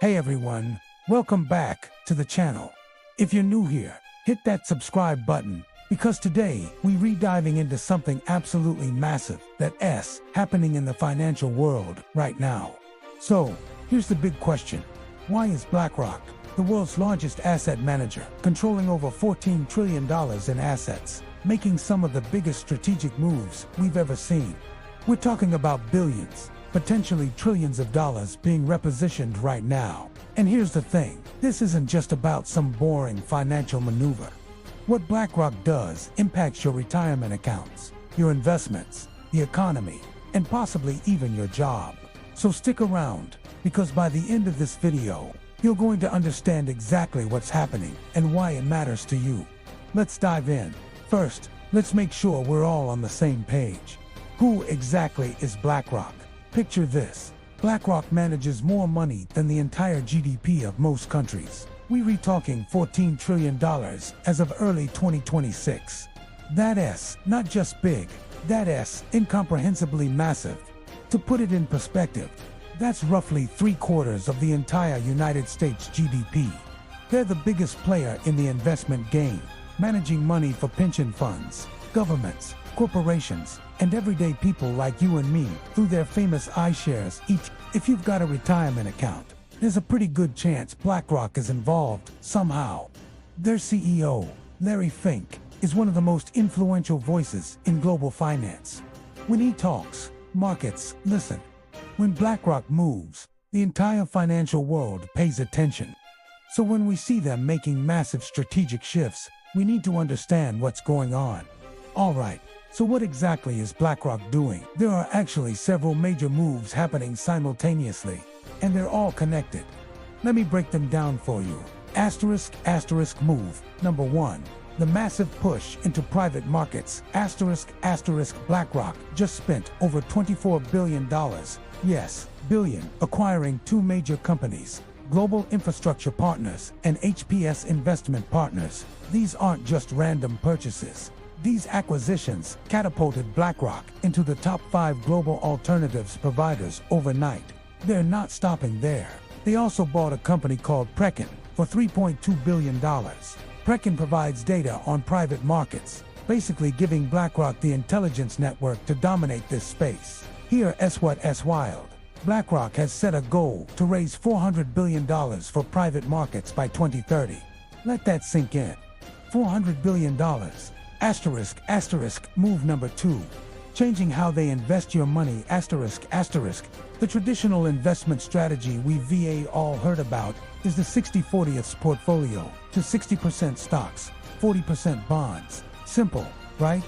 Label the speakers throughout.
Speaker 1: Hey everyone, welcome back to the channel. If you're new here, hit that subscribe button because today we're diving into something absolutely massive that's happening in the financial world right now. So, here's the big question. Why is BlackRock, the world's largest asset manager, controlling over $14 trillion in assets, making some of the biggest strategic moves we've ever seen? We're talking about billions, potentially trillions of dollars being repositioned right now. And here's the thing, this isn't just about some boring financial maneuver. What BlackRock does impacts your retirement accounts, your investments, the economy, and possibly even your job. So stick around, because by the end of this video, you're going to understand exactly what's happening and why it matters to you. Let's dive in. First, let's make sure we're all on the same page. Who exactly is BlackRock? Picture this. BlackRock manages more money than the entire GDP of most countries. We're talking $14 trillion as of early 2026. That's not just big, that's incomprehensibly massive. To put it in perspective, that's roughly 3/4 of the entire United States GDP. They're the biggest player in the investment game, managing money for pension funds, governments, corporations, and everyday people like you and me through their famous iShares each. If you've got a retirement account, there's a pretty good chance BlackRock is involved somehow. Their CEO, Larry Fink, is one of the most influential voices in global finance. When he talks, markets listen. When BlackRock moves, the entire financial world pays attention. So when we see them making massive strategic shifts, we need to understand what's going on. All right. So what exactly is BlackRock doing? There are actually several major moves happening simultaneously, and they're all connected. Let me break them down for you. Asterisk move. Number 1. The massive push into private markets. BlackRock just spent over $24 billion. Yes, billion, acquiring two major companies, Global Infrastructure Partners and HPS Investment Partners. These aren't just random purchases. These acquisitions catapulted BlackRock into the top 5 global alternatives providers overnight. They're not stopping there. They also bought a company called Preqin for $3.2 billion. Preqin provides data on private markets, basically giving BlackRock the intelligence network to dominate this space. Here's what's wild. BlackRock has set a goal to raise $400 billion for private markets by 2030. Let that sink in. $400 billion. Move number 2. Changing how they invest your money. The traditional investment strategy we've all heard about is the 60/40 portfolio, to 60% stocks, 40% bonds. Simple, right?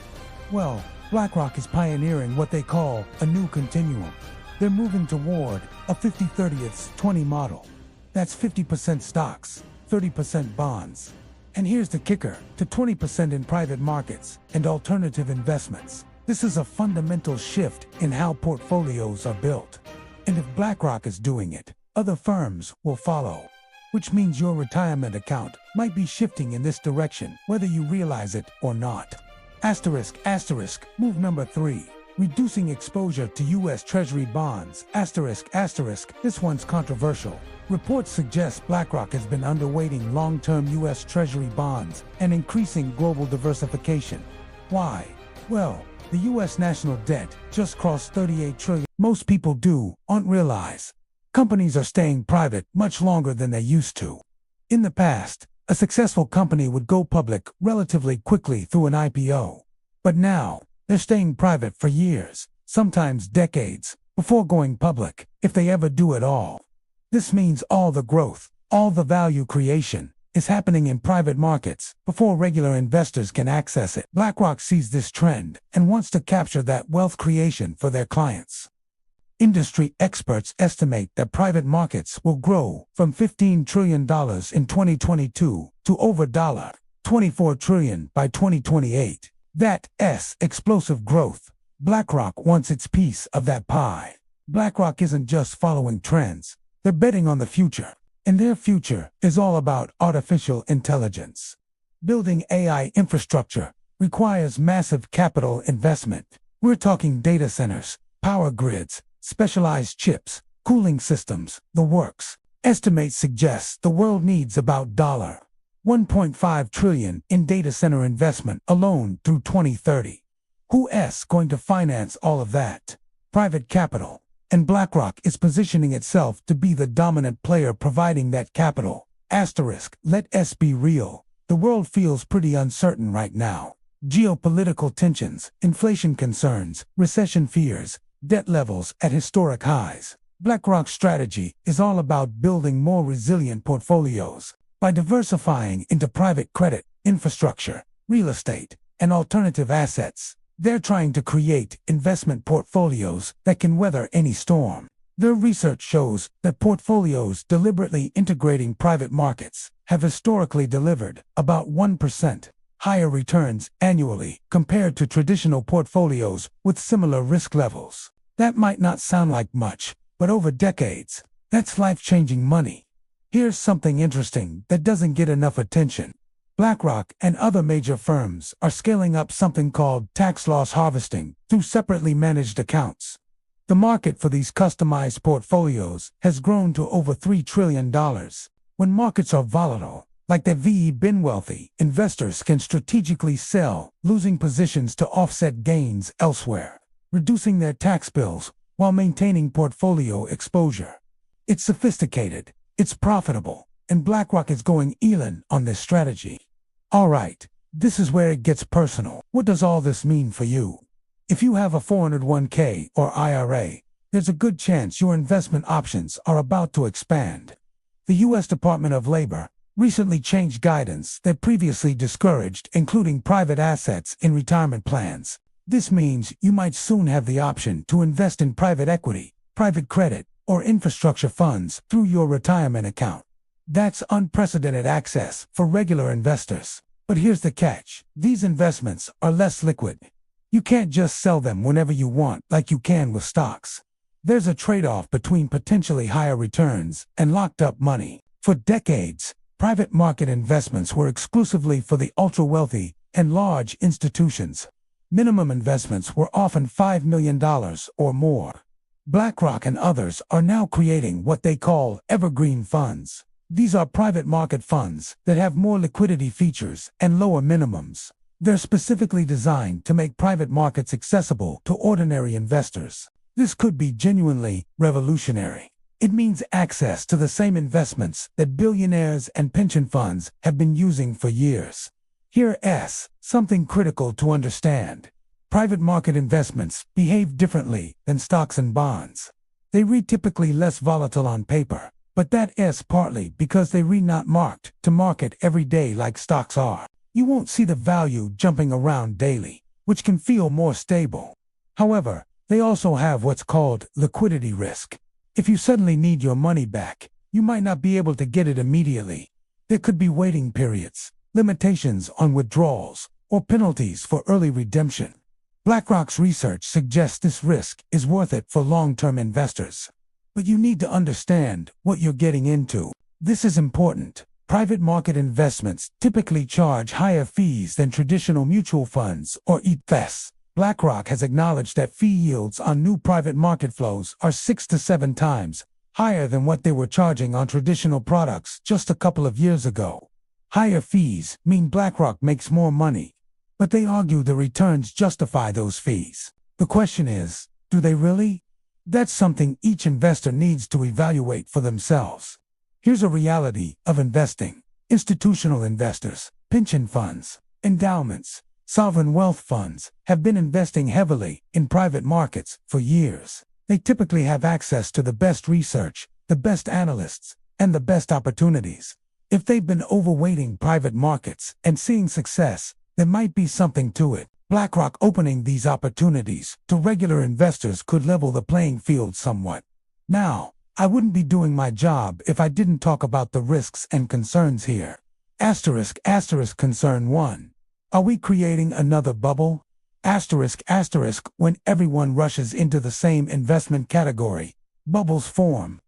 Speaker 1: Well, BlackRock is pioneering what they call a new continuum. They're moving toward a 50/30/20 model. That's 50% stocks, 30% bonds. And here's the kicker, to 20% in private markets and alternative investments. This is a fundamental shift in how portfolios are built. And if BlackRock is doing it, other firms will follow. Which means your retirement account might be shifting in this direction, whether you realize it or not. Move number 3. Reducing exposure to U.S. Treasury bonds. This one's controversial. Reports suggest BlackRock has been underweighting long-term U.S. Treasury bonds and increasing global diversification. Why? Well, the U.S. national debt just crossed $38 trillion. Most people aren't realize. Companies are staying private much longer than they used to. In the past, a successful company would go public relatively quickly through an IPO. But now, they're staying private for years, sometimes decades, before going public, if they ever do at all. This means all the growth, all the value creation, is happening in private markets before regular investors can access it. BlackRock sees this trend and wants to capture that wealth creation for their clients. Industry experts estimate that private markets will grow from $15 trillion in 2022 to over $24 trillion by 2028. That's explosive growth. BlackRock wants its piece of that pie. BlackRock isn't just following trends. They're betting on the future, and their future is all about artificial intelligence. Building AI infrastructure requires massive capital investment. We're talking data centers, power grids, specialized chips, cooling systems, the works. Estimates suggest the world needs about $1.5 trillion in data center investment alone through 2030. Who's going to finance all of that? Private capital. And BlackRock is positioning itself to be the dominant player providing that capital. Asterisk, let's be real. The world feels pretty uncertain right now. Geopolitical tensions, inflation concerns, recession fears, debt levels at historic highs. BlackRock's strategy is all about building more resilient portfolios. By diversifying into private credit, infrastructure, real estate, and alternative assets, they're trying to create investment portfolios that can weather any storm. Their research shows that portfolios deliberately integrating private markets have historically delivered about 1% higher returns annually compared to traditional portfolios with similar risk levels. That might not sound like much, but over decades, that's life-changing money. Here's something interesting that doesn't get enough attention. BlackRock and other major firms are scaling up something called tax loss harvesting through separately managed accounts. The market for these customized portfolios has grown to over $3 trillion. When markets are volatile, like they've been wealthy, investors can strategically sell losing positions to offset gains elsewhere, reducing their tax bills while maintaining portfolio exposure. It's sophisticated, it's profitable, and BlackRock is going all-in on this strategy. All right, this is where it gets personal. What does all this mean for you? If you have a 401k or IRA, there's a good chance your investment options are about to expand. The U.S. Department of Labor recently changed guidance that previously discouraged including private assets in retirement plans. This means you might soon have the option to invest in private equity, private credit, or infrastructure funds through your retirement account. That's unprecedented access for regular investors. But here's the catch. These investments are less liquid. You can't just sell them whenever you want like you can with stocks. There's a trade-off between potentially higher returns and locked-up money. For decades, private market investments were exclusively for the ultra-wealthy and large institutions. Minimum investments were often $5 million or more. BlackRock and others are now creating what they call evergreen funds. These are private market funds that have more liquidity features and lower minimums. They're specifically designed to make private markets accessible to ordinary investors. This could be genuinely revolutionary. It means access to the same investments that billionaires and pension funds have been using for years. Here's something critical to understand. Private market investments behave differently than stocks and bonds. They read typically less volatile on paper, but that is partly because they read not marked to market every day like stocks are. You won't see the value jumping around daily, which can feel more stable. However, they also have what's called liquidity risk. If you suddenly need your money back, you might not be able to get it immediately. There could be waiting periods, limitations on withdrawals, or penalties for early redemption. BlackRock's research suggests this risk is worth it for long-term investors. But you need to understand what you're getting into. This is important. Private market investments typically charge higher fees than traditional mutual funds or ETFs. BlackRock has acknowledged that fee yields on new private market flows are 6 to 7 times higher than what they were charging on traditional products just a couple of years ago. Higher fees mean BlackRock makes more money, but they argue the returns justify those fees. The question is, do they really? That's something each investor needs to evaluate for themselves. Here's a reality of investing. Institutional investors, pension funds, endowments, sovereign wealth funds have been investing heavily in private markets for years. They typically have access to the best research, the best analysts, and the best opportunities. If they've been overweighting private markets and seeing success, there might be something to it. BlackRock opening these opportunities to regular investors could level the playing field somewhat. Now, I wouldn't be doing my job if I didn't talk about the risks and concerns here. Asterisk concern 1. Are we creating another bubble? Asterisk when everyone rushes into the same investment category, bubbles form.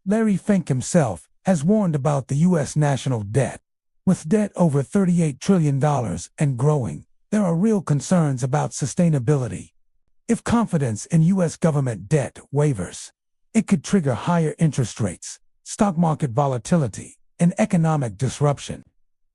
Speaker 1: Larry Fink himself has warned about the U.S. national debt. With debt over $38 trillion and growing, there are real concerns about sustainability. If confidence in U.S. government debt wavers, it could trigger higher interest rates, stock market volatility, and economic disruption.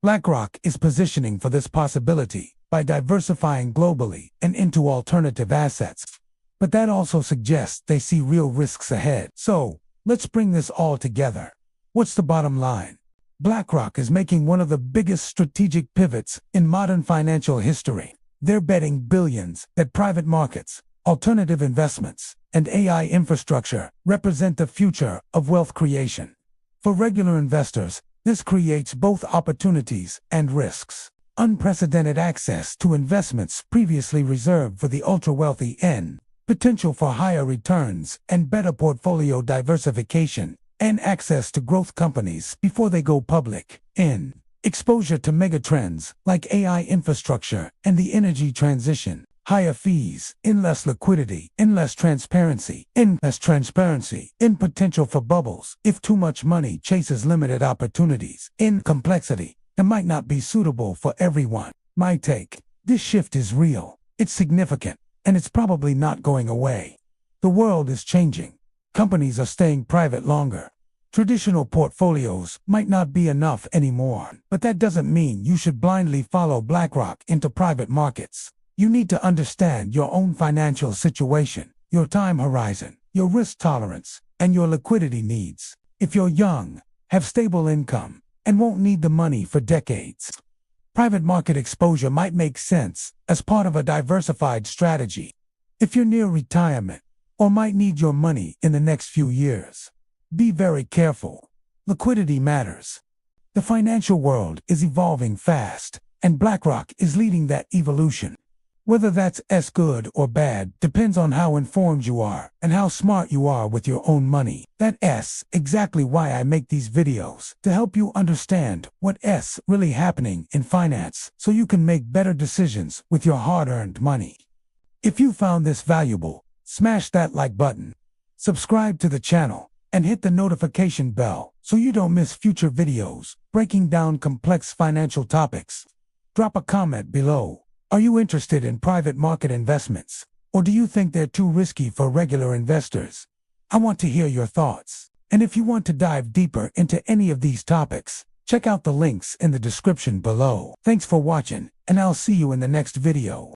Speaker 1: BlackRock is positioning for this possibility by diversifying globally and into alternative assets. But that also suggests they see real risks ahead. So, let's bring this all together. What's the bottom line? BlackRock is making one of the biggest strategic pivots in modern financial history. They're betting billions that private markets, alternative investments, and AI infrastructure represent the future of wealth creation. For regular investors, this creates both opportunities and risks. Unprecedented access to investments previously reserved for the ultra-wealthy N, potential for higher returns and better portfolio diversification, and access to growth companies before they go public, N. Exposure to megatrends like AI infrastructure and the energy transition. Higher fees, in less liquidity, in less transparency, in potential for bubbles if too much money chases limited opportunities, in complexity that might not be suitable for everyone. My take: this shift is real, it's significant, and it's probably not going away. The world is changing. Companies are staying private longer. Traditional portfolios might not be enough anymore, but that doesn't mean you should blindly follow BlackRock into private markets. You need to understand your own financial situation, your time horizon, your risk tolerance, and your liquidity needs. If you're young, have stable income, and won't need the money for decades, private market exposure might make sense as part of a diversified strategy. If you're near retirement, or might need your money in the next few years, be very careful. Liquidity matters. The financial world is evolving fast, and BlackRock is leading that evolution. Whether that's good or bad depends on how informed you are and how smart you are with your own money. That's exactly why I make these videos, to help you understand what's really happening in finance so you can make better decisions with your hard-earned money. If you found this valuable, smash that like button, subscribe to the channel, and hit the notification bell so you don't miss future videos breaking down complex financial topics. Drop a comment below. Are you interested in private market investments, or do you think they're too risky for regular investors? I want to hear your thoughts. And if you want to dive deeper into any of these topics, check out the links in the description below. Thanks for watching, and I'll see you in the next video.